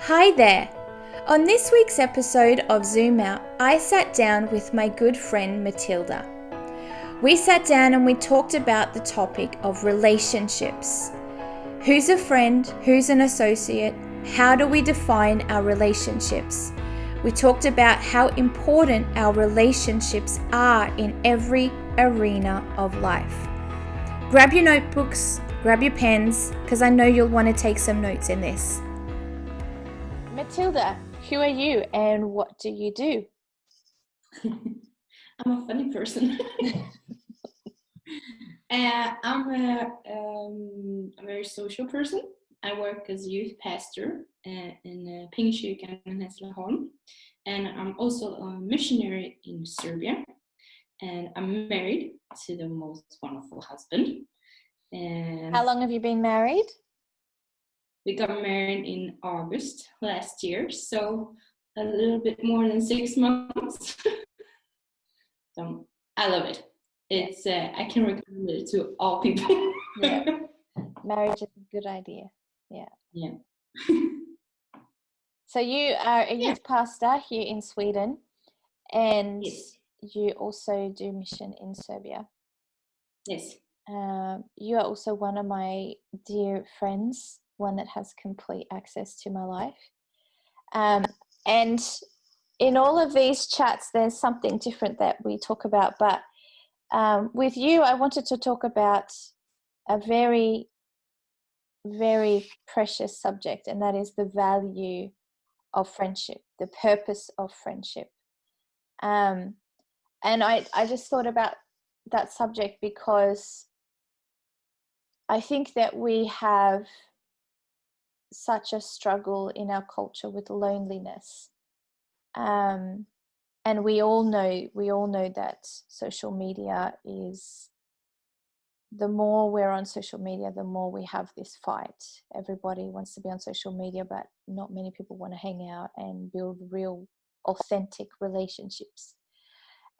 Hi there! On this week's episode of Zoom Out, I sat down with my good friend Matilda. We sat down and we talked about the topic of relationships. Who's a friend? Who's an associate? How do we define our relationships? We talked about how important our relationships are in every arena of life. Grab your notebooks, grab your pens, because I know you'll want to take some notes in this. Matilda, who are you and what do you do? I'm a funny person. I'm a very social person. I work as youth pastor in Pingstkyrkan in Hässleholm. And I'm also a missionary in Serbia. And I'm married to the most wonderful husband. And How long have you been married? we got married in August last year, so a little bit more than 6 months. So I love it. It's I can recommend it to all people. Yeah. Marriage is a good idea. Yeah. Yeah. So you are a youth pastor here in Sweden, and Yes. you also do mission in Serbia. Yes. You are also one of my dear friends, one that has complete access to my life. And in all of these chats, there's something different that we talk about. But with you, I wanted to talk about a very, very precious subject, and that is the value of friendship, the purpose of friendship. And I just thought about that subject because I think that we have such a struggle in our culture with loneliness. And we all know that social media is, the more we're on social media, the more we have this fight. Everybody wants to be on social media, but not many people want to hang out and build real, authentic relationships.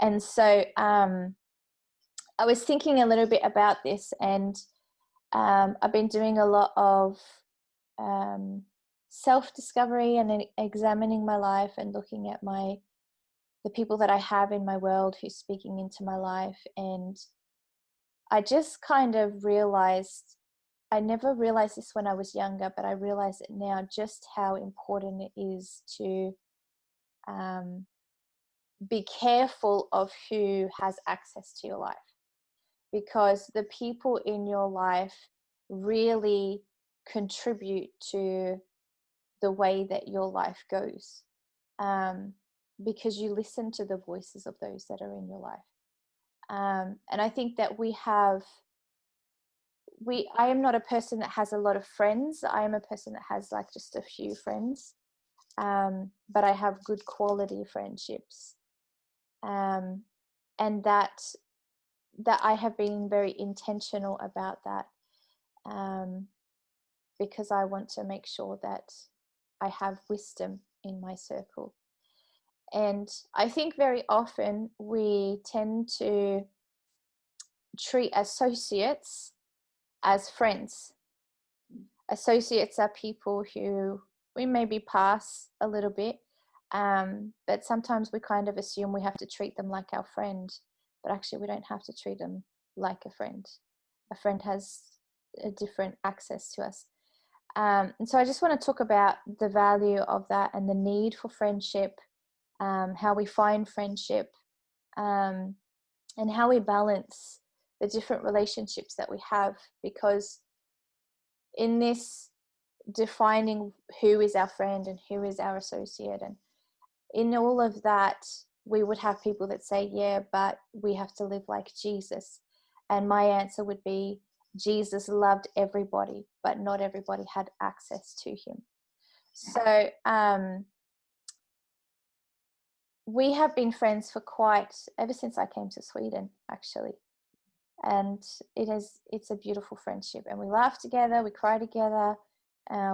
And so I was thinking a little bit about this, and I've been doing a lot of self-discovery and examining my life and looking at the people that I have in my world who's speaking into my life. And I just kind of realized, I never realized this when I was younger, but I realize it now, just how important it is to be careful of who has access to your life, because the people in your life really contribute to the way that your life goes, because you listen to the voices of those that are in your life. And I think that I am not a person that has a lot of friends. I am a person that has like just a few friends, but I have good quality friendships, and that I have been very intentional about that, because I want to make sure that I have wisdom in my circle. And I think very often we tend to treat associates as friends. Associates are people who we maybe pass a little bit, but sometimes we kind of assume we have to treat them like our friend, but actually we don't have to treat them like a friend. A friend has a different access to us. And so I just want to talk about the value of that and the need for friendship, how we find friendship, and how we balance the different relationships that we have. Because in this defining who is our friend and who is our associate, and in all of that, we would have people that say, yeah, but we have to live like Jesus. And my answer would be, Jesus loved everybody, but not everybody had access to him. So we have been friends for ever since I came to Sweden, actually. And it's a beautiful friendship, and we laugh together, we cry together,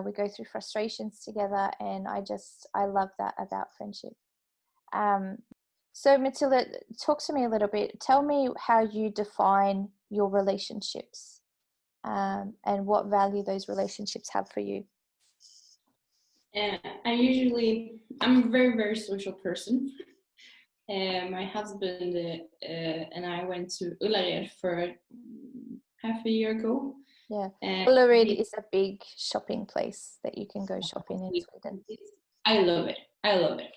we go through frustrations together, and I love that about friendship. So Matilda, talk to me a little bit. Tell me how you define your relationships, and what value those relationships have for you. I'm a very, very social person. My husband and I went to Ullared for half a year ago. Yeah, Ullared is a big shopping place that you can go shopping in Sweden. I love it. I love it.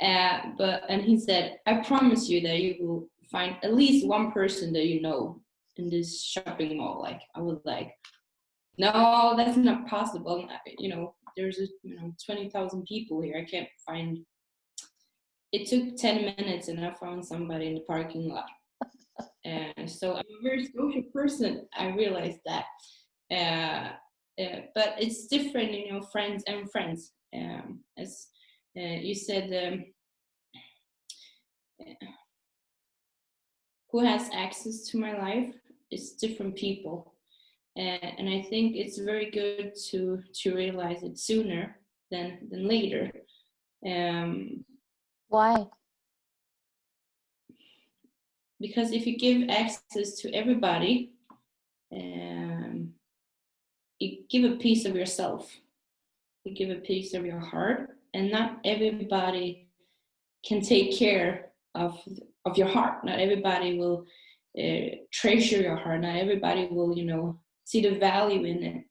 And he said, I promise you that you will find at least one person that you know in this shopping mall. Like, I was like, no, that's not possible. You know, there's 20,000 people here. I can't find. It took 10 minutes and I found somebody in the parking lot. So I'm a very social person. I realized that. But it's different, you know, friends and friends. As you said, who has access to my life is different people. And I think it's very good to realize it sooner than later. Why? Because if you give access to everybody, you give a piece of yourself, you give a piece of your heart, and not everybody can take care of your heart. Not everybody will treasure your heart. Not everybody will, you know, see the value in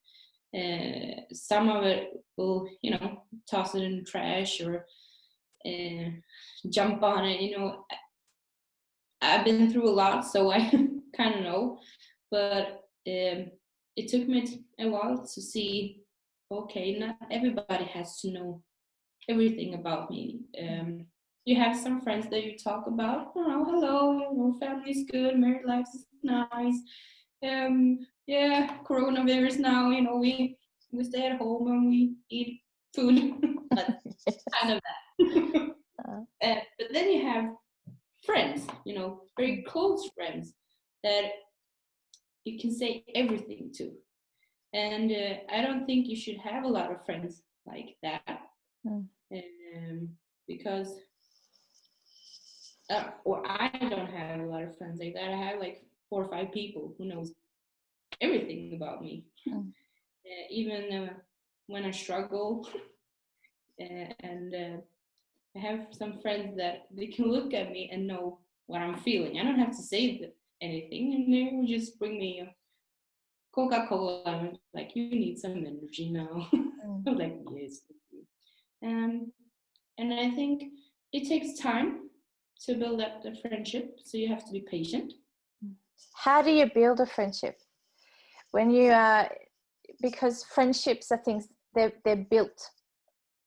it. Some of it will, you know, toss it in the trash or jump on it. You know, I've been through a lot, so I kind of know. But it took me a while to see, okay, not everybody has to know everything about me. You have some friends that you talk about, you know, hello, you know, family's good, married life is nice. Yeah, coronavirus now, you know, we stay at home and we eat food. But kind of that. But then you have friends, you know, very close friends that you can say everything to. And I don't think you should have a lot of friends like that. Because or I don't have a lot of friends like that. I have like 4 or 5 people who knows everything about me. Even when I struggle, and I have some friends that they can look at me and know what I'm feeling. I don't have to say anything, and they will just bring me a Coca-Cola. I'm like, you need some energy now. I'm like, yes. And I think it takes time to build up the friendship, so you have to be patient. How do you build a friendship? When you because friendships are things, they're built.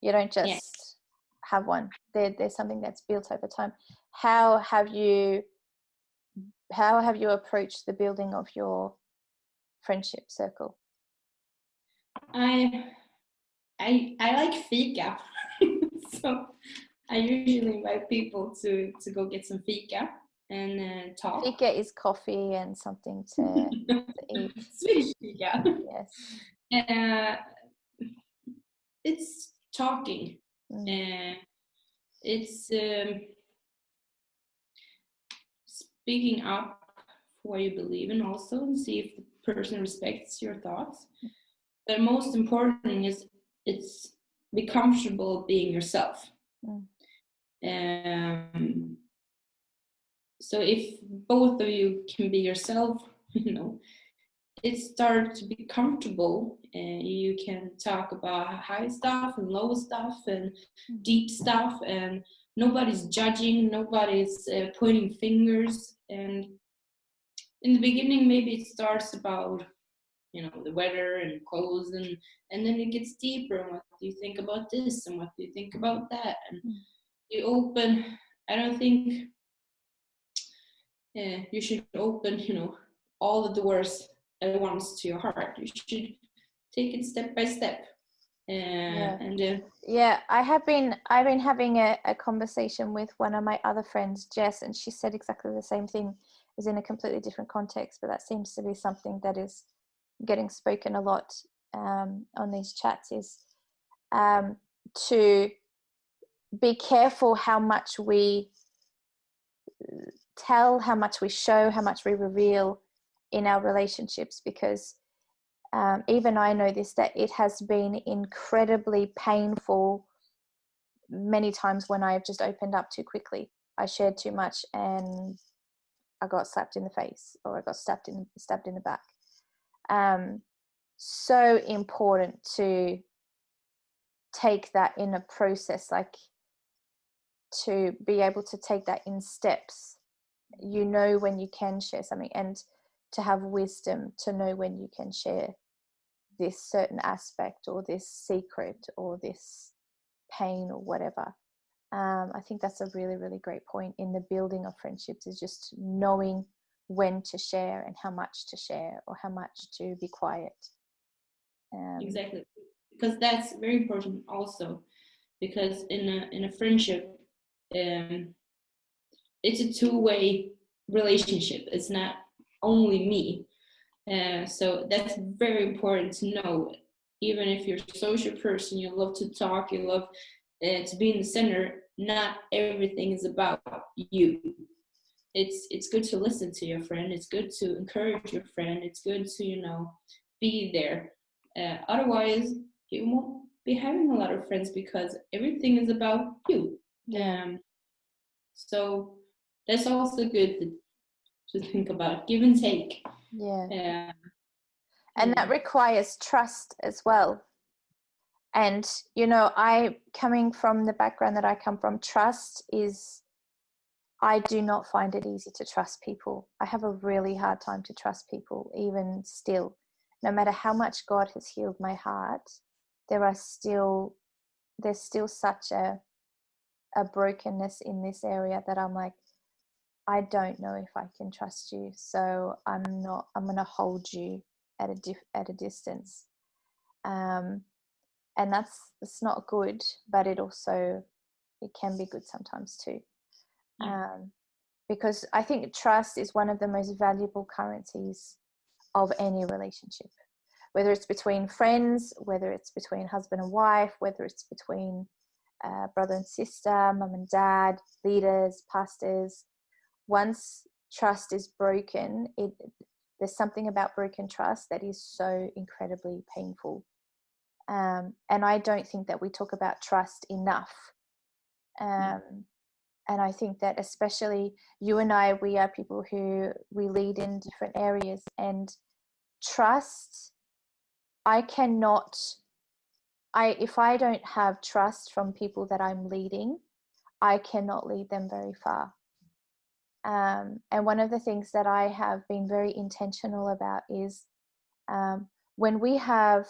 You don't just have one. There's something that's built over time. How have you approached the building of your friendship circle? I like fika. So I usually invite people to go get some fika and talk. Fika is coffee and something to eat. Swedish fika. Yes. It's talking. It's speaking up for what you believe in also, and see if the person respects your thoughts. But most important is it's be comfortable being yourself. So if both of you can be yourself, you know, it starts to be comfortable, and you can talk about high stuff and low stuff and deep stuff, and nobody's judging, nobody's pointing fingers. And in the beginning, maybe it starts about, you know, the weather and clothes, and then it gets deeper. And what do you think about this, and what do you think about that? And you open. I don't think you should open, you know, all the doors at once to your heart. You should take it step by step. I've been having a conversation with one of my other friends, Jess, and she said exactly the same thing. It was in a completely different context, but that seems to be something that is getting spoken a lot on these chats, is to be careful how much we tell, how much we show, how much we reveal in our relationships, because even I know this, that it has been incredibly painful many times when I've just opened up too quickly. I shared too much and I got slapped in the face, or I got stabbed in the back. So important to take that in a process, like to be able to take that in steps. You know when you can share something, and to have wisdom to know when you can share this certain aspect or this secret or this pain or whatever. I think that's a really, really great point in the building of friendships, is just knowing when to share and how much to share, or how much to be quiet. Exactly, because that's very important also, because in a friendship, it's a two-way relationship. It's not only me. So that's very important to know. Even if you're a social person, you love to talk, you love to be in the center, not everything is about you. It's good to listen to your friend. It's good to encourage your friend. It's good to be there. Otherwise, you won't be having a lot of friends, because everything is about you. Yeah. So that's also good to think about. Give and take. Yeah. And that requires trust as well. And, I, coming from the background that I come from, trust is, I do not find it easy to trust people. I have a really hard time to trust people, even still. No matter how much God has healed my heart, there's still such a brokenness in this area that I'm like, I don't know if I can trust you. So I'm going to hold you at a distance. And it's not good, but it can be good sometimes too. Because I think trust is one of the most valuable currencies of any relationship, whether it's between friends, whether it's between husband and wife, whether it's between brother and sister, mum and dad, leaders, pastors. Once trust is broken, there's something about broken trust that is so incredibly painful. And I don't think that we talk about trust enough. And I think that especially you and I, we are people who we lead in different areas, and trust, if I don't have trust from people that I'm leading, I cannot lead them very far. And one of the things that I have been very intentional about is when we have,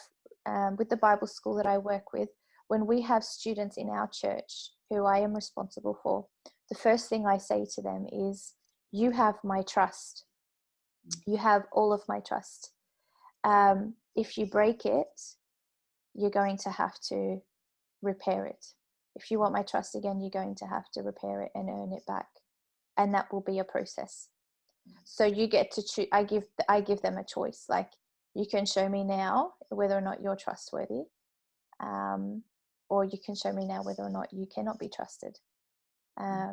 with the Bible school that I work with, when we have students in our church who I am responsible for, the first thing I say to them is, you have my trust. You have all of my trust. If you break it, you're going to have to repair it. If you want my trust again, you're going to have to repair it and earn it back. And that will be a process. So you get to choose. I give them a choice. Like, you can show me now whether or not you're trustworthy, or you can show me now whether or not you cannot be trusted. I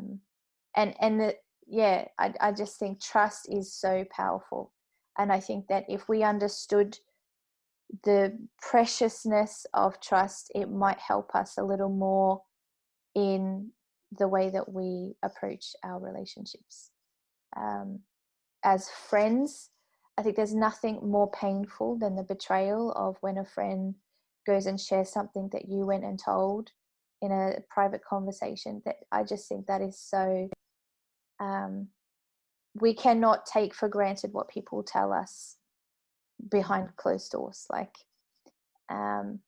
just think trust is so powerful. And I think that if we understood the preciousness of trust, it might help us a little more in the way that we approach our relationships. As friends, I think there's nothing more painful than the betrayal of when a friend goes and shares something that you went and told in a private conversation. That I just think that is so, we cannot take for granted what people tell us behind closed doors. And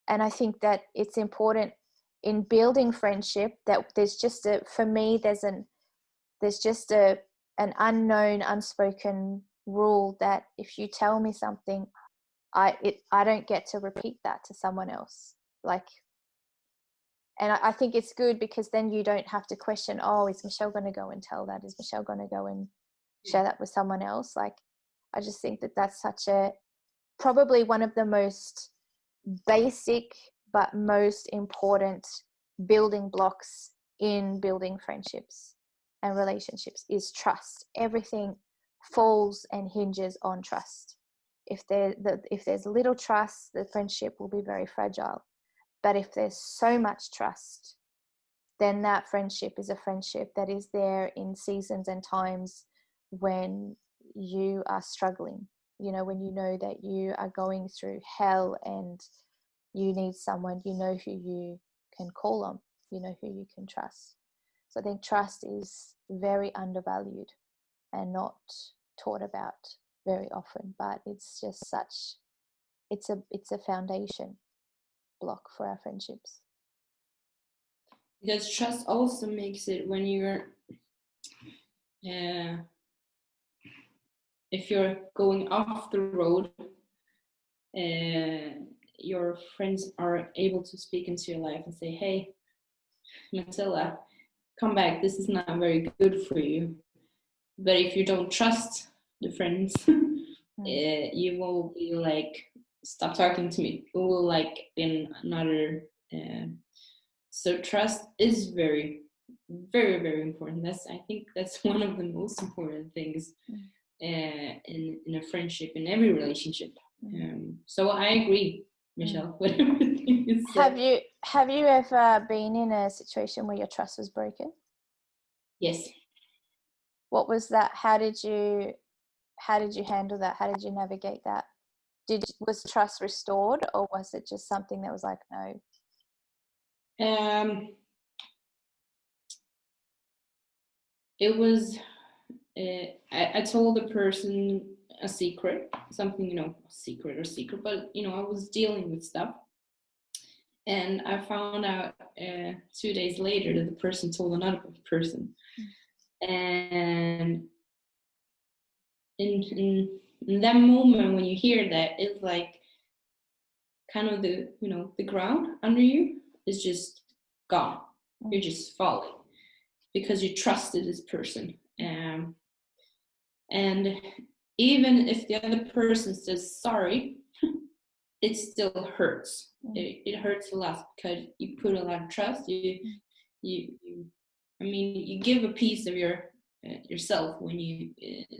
I think that it's important in building friendship that there's just for me, there's just an unknown, unspoken rule that if you tell me something, I don't get to repeat that to someone else. And I think it's good, because then you don't have to question, oh, is Michelle going to go and tell that? Is Michelle going to go and share that with someone else? I just think that that's probably one of the most basic but most important building blocks in building friendships and relationships is trust. Everything falls and hinges on trust. if there's little trust, the friendship will be very fragile. But if there's so much trust, then that friendship is a friendship that is there in seasons and times when you are struggling, when you know that you are going through hell and you need someone, who you can call on, who you can trust. So I think trust is very undervalued and not taught about very often, but it's just it's a foundation block for our friendships. Because trust also makes it when you're if you're going off the road, your friends are able to speak into your life and say, hey, Matilda, come back, this is not very good for you. But if you don't trust the friends, you will be like, stop talking to me. It will like in another so trust is very, very, very important. I think that's one of the most important things in a friendship, in every relationship. So I agree, Michelle, with everything you said. Have you ever been in a situation where your trust was broken? Yes. What was that? How did you handle that? How did you navigate that? Was trust restored, or was it just something that was like, no? It was I told the person a secret, something, secret, but I was dealing with stuff, and I found out 2 days later that the person told another person. And in that moment when you hear that, it's like kind of the ground under you is just gone. You're just falling because you trusted this person. And even if the other person says sorry, it still hurts. It hurts a lot because you put a lot of trust. You give a piece of yourself when you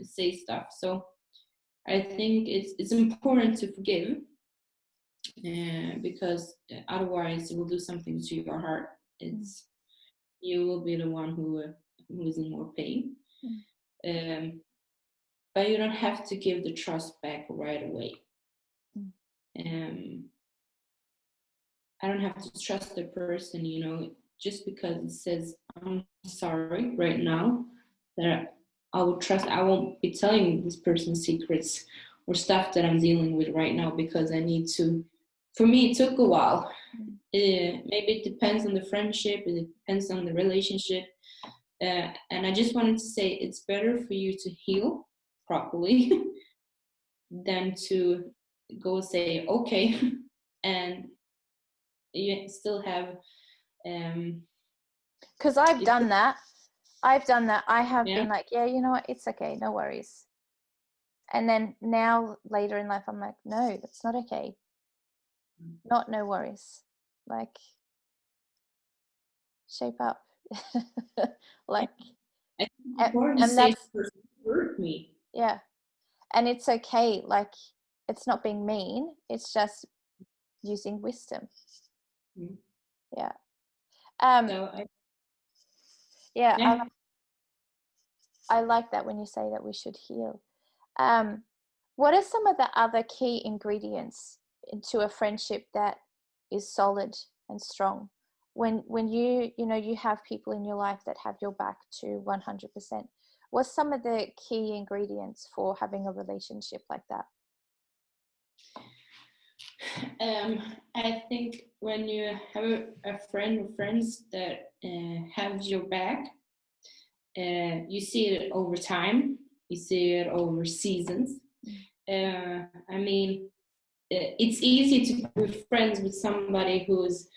say stuff. So I think it's important to forgive, because otherwise it will do something to your heart. You will be the one who is in more pain. But you don't have to give the trust back right away. I don't have to trust the person, just because it says I'm sorry right now, that I won't be telling this person secrets or stuff that I'm dealing with right now, because I need to. For me, it took a while. Maybe it depends on the friendship, it depends on the relationship. And I just wanted to say it's better for you to heal properly than to go say, okay, and you still have because I've done that. I have been like, yeah, you know what, it's okay, no worries. And then now later in life I'm like, no, that's not okay. Not no worries. Like, shape up. Like, I think it's important to say this person hurt me. Yeah. And it's okay. Like, it's not being mean, it's just using wisdom. Yeah. I like that when you say that we should heal. What are some of the other key ingredients into a friendship that is solid and strong? When you have people in your life that have your back to 100%, what's some of the key ingredients for having a relationship like that? I think when you have a friend or friends that have your back, you see it over time, you see it over seasons. It's easy to be friends with somebody who's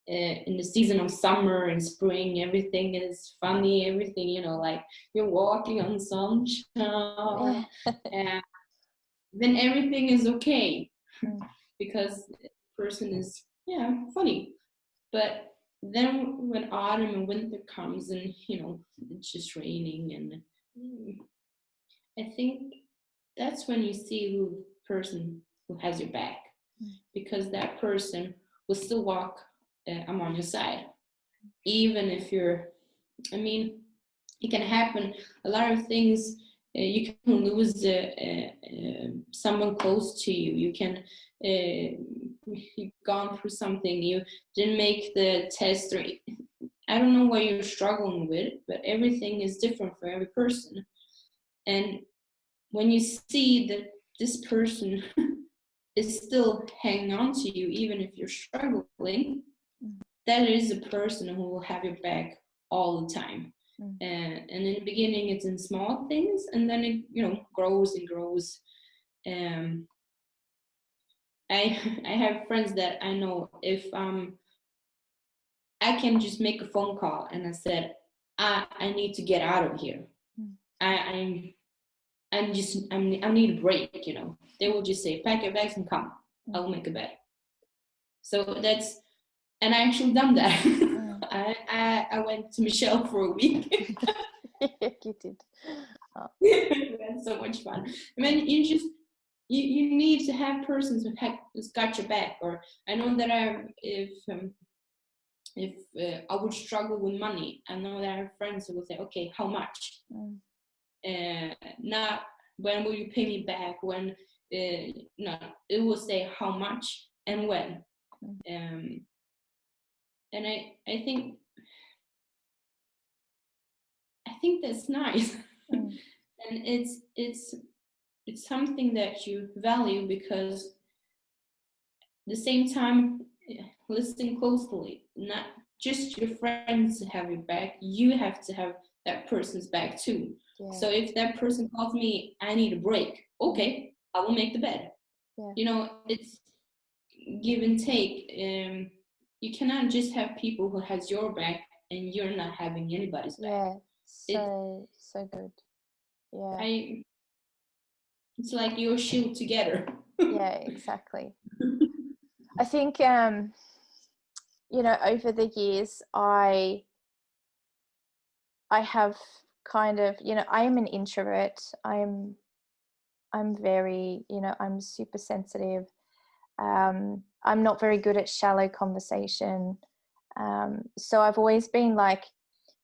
in the season of summer and spring, everything is funny, everything, like you're walking on sunshine, and then everything is okay because the person is funny. But then when autumn and winter comes and it's just raining, and I think that's when you see who person who has your back, because that person will still walk on your side, even if you're, I mean, it can happen a lot of things. You can lose someone close to you. You can you've gone through something, you didn't make the test, or I don't know what you're struggling with, but everything is different for every person. And when you see that this person is still hanging on to you, even if you're struggling, that is a person who will have your back all the time. And in the beginning, it's in small things, and then it, you know, grows and grows. I have friends that I know, if I can just make a phone call and I said, I need to get out of here. I need a break, you know. They will just say, pack your bags and come. I'll make a bed. So that's, and I actually done that. I went to Michelle for a week. You did. Oh. We had so much fun. I mean, you need to have persons who's got your back. Or I know that if I would struggle with money, I know that I have friends who will say, okay, how much? Not when will you pay me back? When no, it will say how much and when. And I think that's nice. And it's something that you value, because at the same time, listen closely, not just your friends have your back, you have to have that person's back too. So if that person calls me, I need a break, okay, I will make the bed. You know, it's give and take. You cannot just have people who has your back and you're not having anybody's back. So good. It's like your shield together. Yeah, exactly. I think you know, over the years I have kind of, you know, I am an introvert. I'm very, you know, I'm super sensitive. I'm not very good at shallow conversation. So I've always been like,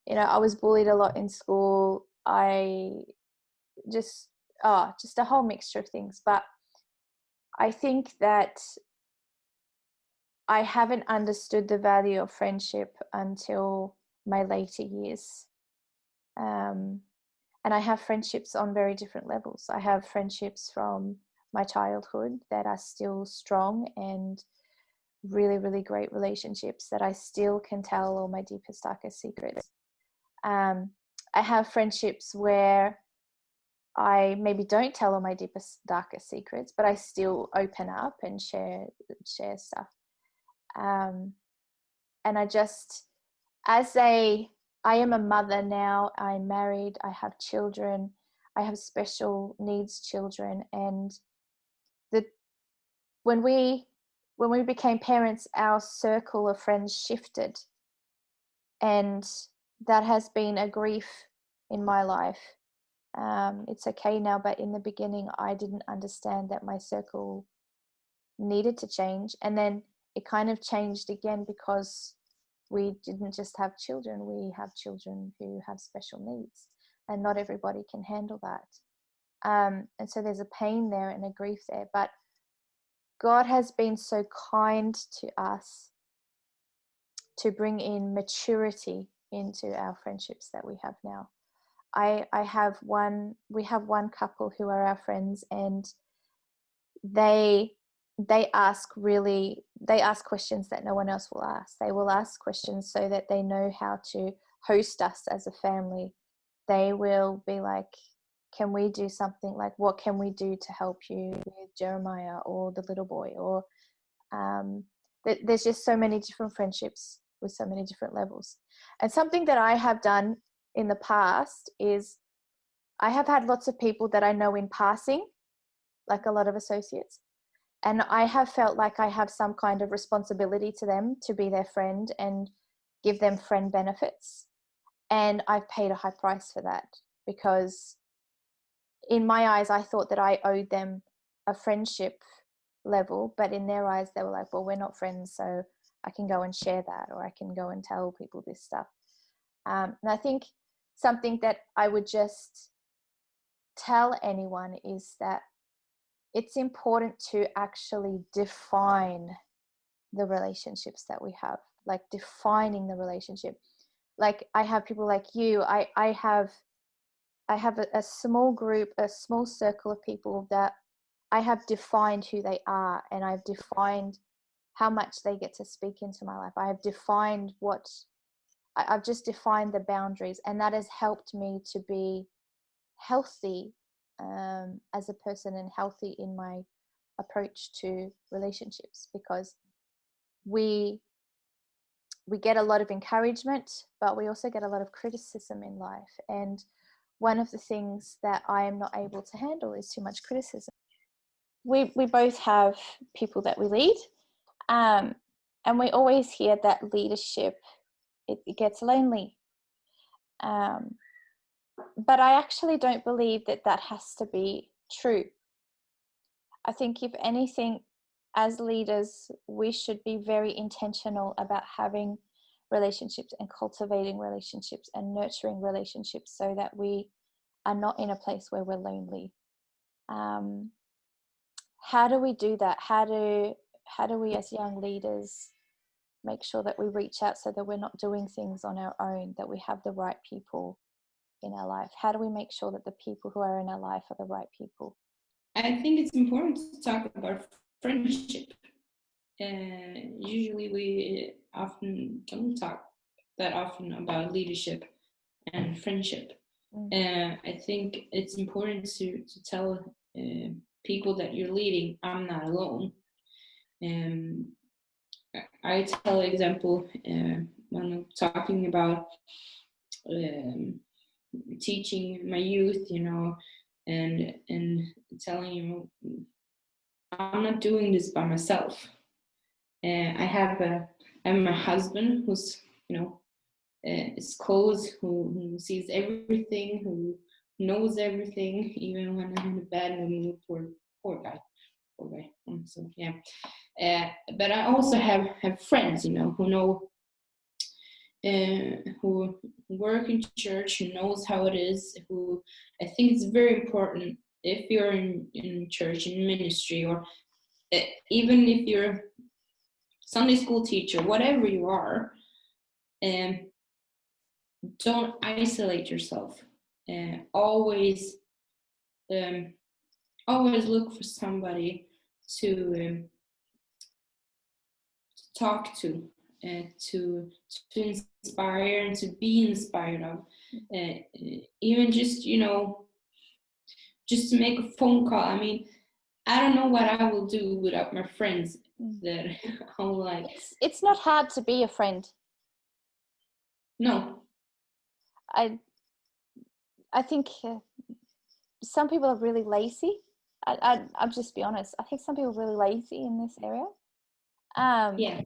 you know, I was bullied a lot in school. I just a whole mixture of things. But I think that I haven't understood the value of friendship until my later years. And I have friendships on very different levels. I have friendships from my childhood that are still strong and really, really great relationships that I still can tell all my deepest, darkest secrets. I have friendships where I maybe don't tell all my deepest, darkest secrets, but I still open up and share stuff. And I just, I am a mother now, I'm married, I have children, I have special needs children, and when we became parents, our circle of friends shifted, and that has been a grief in my life. It's okay now, but in the beginning I didn't understand that my circle needed to change, and then it kind of changed again because we didn't just have children, we have children who have special needs, and not everybody can handle that. And so there's a pain there and a grief there, but God has been so kind to us to bring in maturity into our friendships that we have now. We have one couple who are our friends, and they ask questions that no one else will ask. They will ask questions so that they know how to host us as a family. They will be like, can we do something, like what can we do to help you with Jeremiah or the little boy? Or there's just so many different friendships with so many different levels. And something that I have done in the past is I have had lots of people that I know in passing, like a lot of associates, and I have felt like I have some kind of responsibility to them to be their friend and give them friend benefits. And I've paid a high price for that, because in my eyes, I thought that I owed them a friendship level, but in their eyes they were like, well, we're not friends, so I can go and share that, or I can go and tell people this stuff. And I think something that I would just tell anyone is that it's important to actually define the relationships that we have, like defining the relationship. Like I have people like you, I have a small group, a small circle of people that I have defined who they are, and I've defined how much they get to speak into my life. I have defined I've just defined the boundaries, and that has helped me to be healthy as a person and healthy in my approach to relationships, because we get a lot of encouragement, but we also get a lot of criticism in life. And one of the things that I am not able to handle is too much criticism. We both have people that we lead, and we always hear that leadership, it gets lonely. But I actually don't believe that that has to be true. I think if anything, as leaders, we should be very intentional about having relationships and cultivating relationships and nurturing relationships so that we are not in a place where we're lonely. How do we do that? How do we as young leaders make sure that we reach out so that we're not doing things on our own, that we have the right people in our life? How do we make sure that the people who are in our life are the right people? I think it's important to talk about friendship. Usually we often don't talk that often about leadership and friendship. I think it's important to tell people that you're leading, I'm not alone. I tell example when I'm talking about teaching my youth, and telling you I'm not doing this by myself. I have my husband who's is close, who sees everything, who knows everything, even when I'm in a bad mood. Poor guy. So yeah. But I also have friends, who know, who work in church, who knows how it is, who I think it's very important if you're in church, in ministry, or even if you're Sunday school teacher, whatever you are, don't isolate yourself. Always look for somebody to talk to inspire and to be inspired of. Even just to make a phone call. I mean, I don't know what I will do without my friends that I'm like. It's not hard to be a friend. No. I think some people are really lazy. I'll just be honest. I think some people are really lazy in this area. Yeah.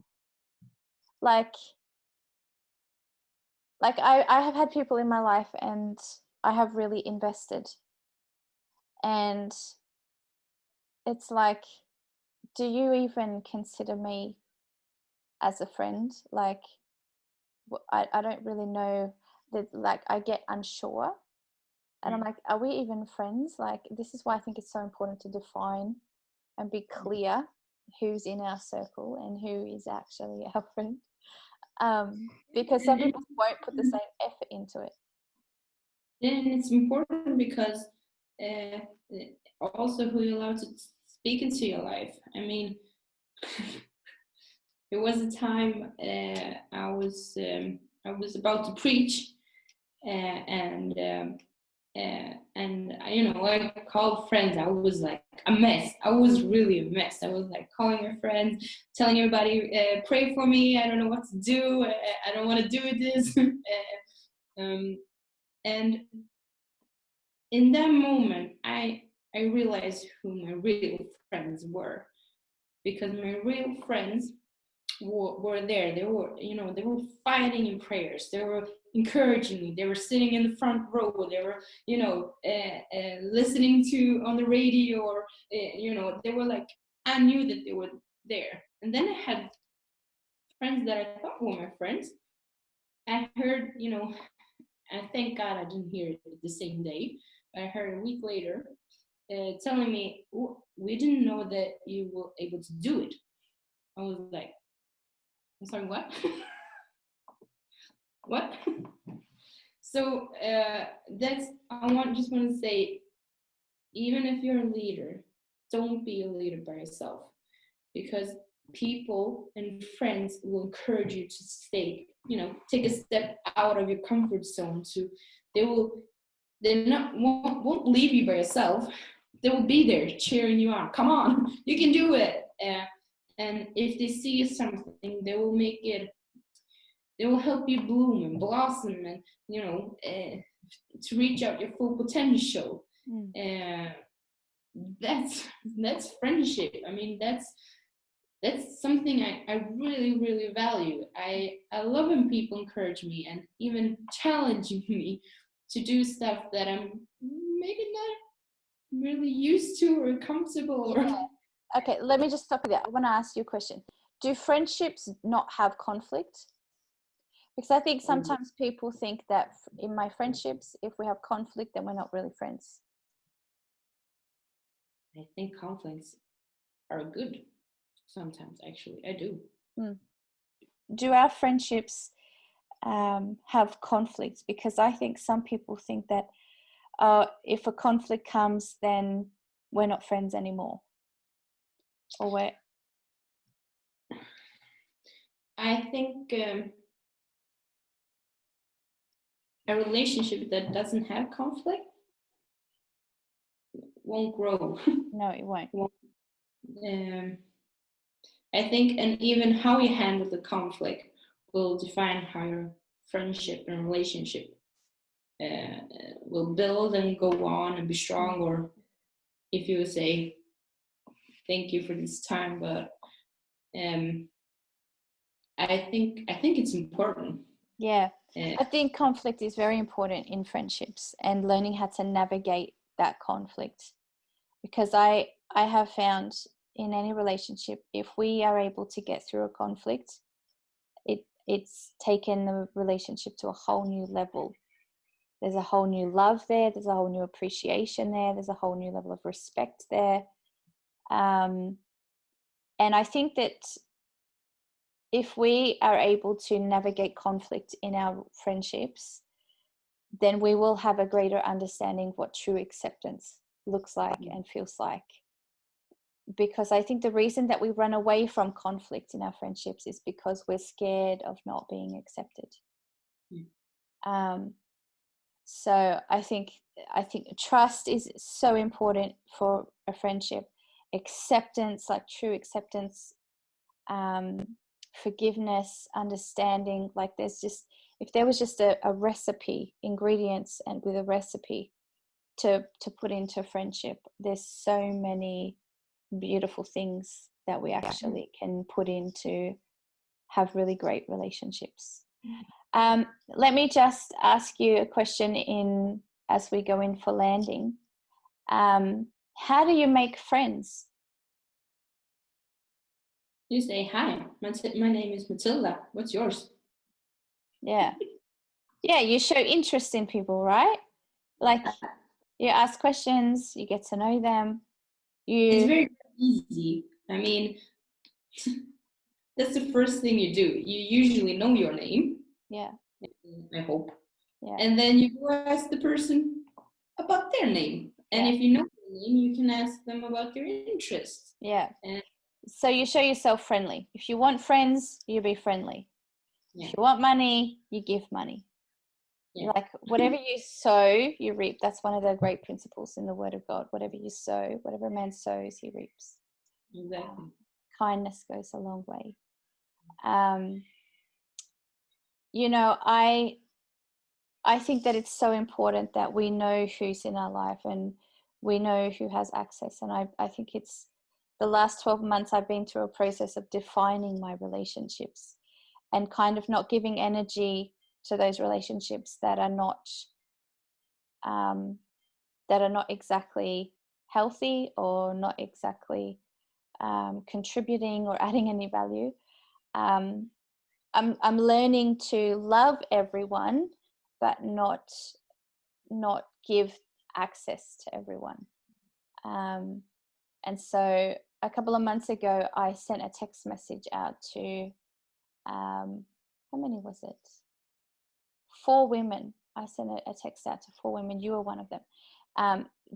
Like I have had people in my life and I have really invested. And it's like, do you even consider me as a friend? Like, I don't really know that, like, I get unsure. And I'm like, are we even friends? Like, this is why I think it's so important to define and be clear who's in our circle and who is actually our friend. Because some people won't put the same effort into it. And it's important because also who you allow to speak into your life. I mean, there was a time I was about to preach, and I called friends. I was like a mess. I was really a mess. I was like calling my friends, telling everybody, pray for me. I don't know what to do. I don't want to do this. And in that moment, I realized who my real friends were, because my real friends were there. They were, they were fighting in prayers. They were encouraging me. They were sitting in the front row. They were, listening to on the radio, or they were like, I knew that they were there. And then I had friends that I thought were my friends. I heard, and thank God I didn't hear it the same day. I heard a week later telling me, we didn't know that you were able to do it. I was like, I'm sorry, what? What? So just want to say, even if you're a leader, don't be a leader by yourself, because people and friends will encourage you to stay, take a step out of your comfort zone. They won't leave you by yourself. They will be there cheering you on. Come on, you can do it. And if they see something, they will help you bloom and blossom, and to reach out your full potential. That's friendship. I mean, that's something I really, really value. I love when people encourage me and even challenge me to do stuff that I'm maybe not really used to or comfortable. Yeah. Okay, let me just stop you there. I want to ask you a question. Do friendships not have conflict? Because I think sometimes people think that in my friendships, if we have conflict, then we're not really friends. I think conflicts are good sometimes, actually. I do. Do our friendships have conflicts? Because I think some people think that if a conflict comes, then we're not friends anymore. Or I think a relationship that doesn't have conflict won't grow. No, it won't. I think, and even how you handle the conflict will define how your friendship and relationship will build and go on and be strong. Or if you say, thank you for this time, but I think it's important. Yeah, I think conflict is very important in friendships, and learning how to navigate that conflict. Because I have found in any relationship, if we are able to get through a conflict, it's taken the relationship to a whole new level. There's a whole new love there. There's a whole new appreciation there. There's a whole new level of respect there. And I think that if we are able to navigate conflict in our friendships, then we will have a greater understanding what true acceptance looks like and feels like. Because I think the reason that we run away from conflict in our friendships is because we're scared of not being accepted. So I think trust is so important for a friendship. Acceptance, like true acceptance, forgiveness, understanding. Like if there was just a recipe, ingredients, and with a recipe to put into friendship, there's so many beautiful things that we actually can put in to have really great relationships. Let me just ask you a question as we go in for landing. How do you make friends? You say, hi, my name is Matilda. What's yours? Yeah, you show interest in people, right? Like you ask questions, you get to know them. It's very easy. I mean, that's the first thing you do. You usually know your name. Yeah. I hope. Yeah. And then you go ask the person about their name. And if you know their name, you can ask them about their interests. Yeah. So you show yourself friendly. If you want friends, you be friendly. If you want money, you give money. Like whatever you sow, you reap. That's one of the great principles in the Word of God. Whatever you sow, whatever a man sows, he reaps. Exactly. Kindness goes a long way. I think that it's so important that we know who's in our life and we know who has access. And I think it's the last 12 months I've been through a process of defining my relationships and kind of not giving energy to those relationships that are not exactly healthy or not exactly contributing or adding any value. I'm learning to love everyone, but not give access to everyone. And so a couple of months ago, I sent a text message out to how many was it? 4 women. I sent a text out to 4 women. You were one of them.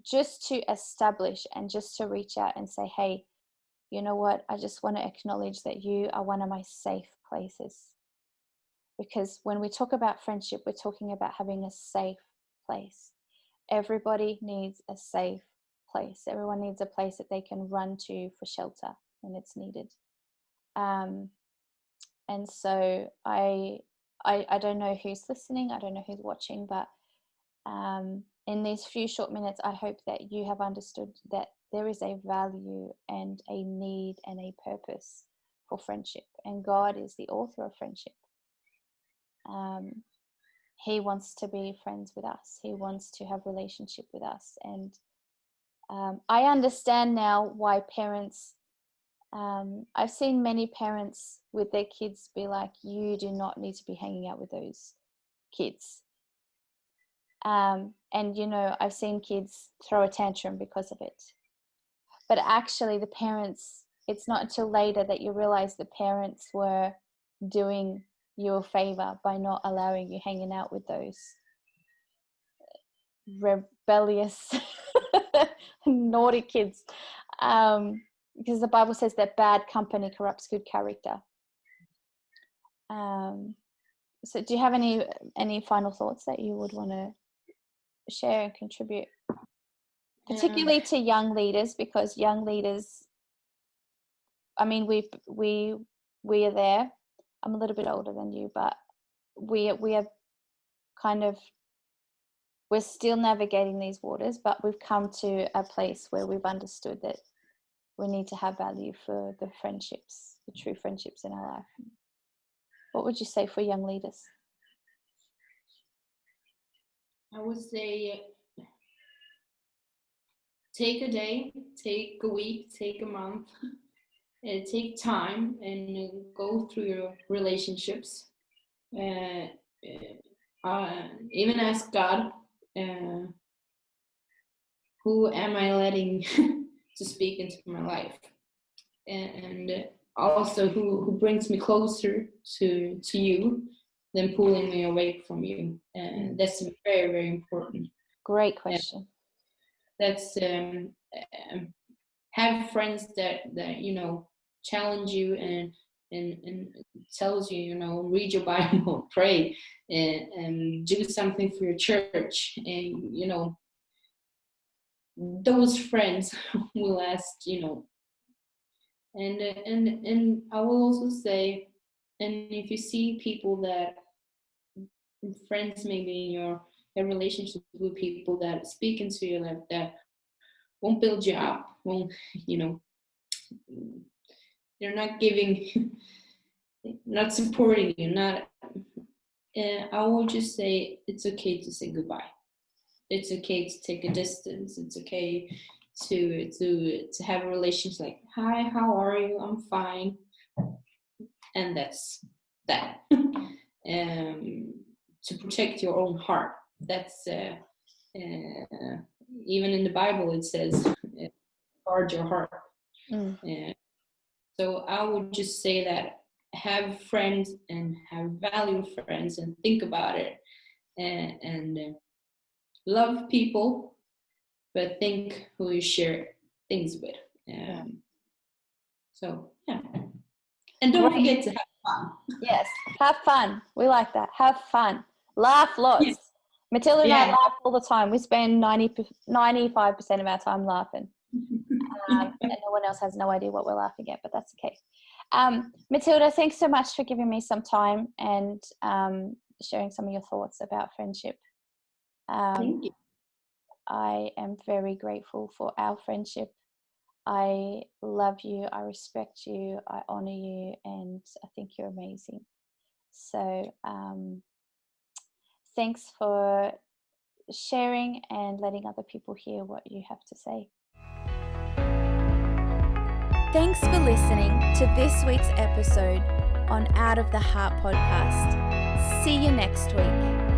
Just to establish and just to reach out and say, hey, you know what? I just want to acknowledge that you are one of my safe places. Because when we talk about friendship, we're talking about having a safe place. Everybody needs a safe place. Everyone needs a place that they can run to for shelter when it's needed. And so I don't know who's listening, I don't know who's watching, but in these few short minutes, I hope that you have understood that there is a value and a need and a purpose for friendship. And God is the author of friendship. He wants to be friends with us. He wants to have relationship with us. And I understand now why parents, I've seen many parents with their kids be like, you do not need to be hanging out with those kids. And, you know, I've seen kids throw a tantrum because of it. But actually the parents, it's not until later that you realize the parents were doing you a favor by not allowing you hanging out with those rebellious, naughty kids. Because the Bible says that bad company corrupts good character. So do you have any final thoughts that you would want to share and contribute, particularly to young leaders? Because young leaders, I mean, we are there. I'm a little bit older than you, but we are kind of, we're still navigating these waters, but we've come to a place where we've understood that we need to have value for the friendships, the true friendships in our life. What would you say for young leaders? I would say take a day, take a week, take a month, take time and go through your relationships. Even ask God, who am I letting to speak into my life? And also who brings me closer to you than pulling me away from you. And that's very, very important. Great question. That's have friends that you know challenge you and tells you, you know, read your Bible, pray, and do something for your church. And you know, those friends will last, you know. And I will also say, and if you see people that friends maybe in your relationship with people that speak into your life that won't build you up, won't, you know, they're not giving, not supporting you, not. I will just say it's okay to say goodbye. It's okay to take a distance. It's okay to have a relationship like, hi, how are you? I'm fine, and that's that. To protect your own heart. That's even in the Bible it says, guard your heart. So I would just say that have friends and have value friends and think about it and love people, but think who you share things with. So yeah, and don't forget to have fun. Yes, have fun. We like that. Have fun. Laugh lots. Yes. Matilda and I laugh all the time. We spend 95% of our time laughing. And no one else has no idea what we're laughing at, but that's okay. Matilda, thanks so much for giving me some time and sharing some of your thoughts about friendship. Thank you. I am very grateful for our friendship. I love you, I respect you, I honor you, and I think you're amazing. So thanks for sharing and letting other people hear what you have to say. Thanks for listening to this week's episode on Out of the Heart podcast. See you next week.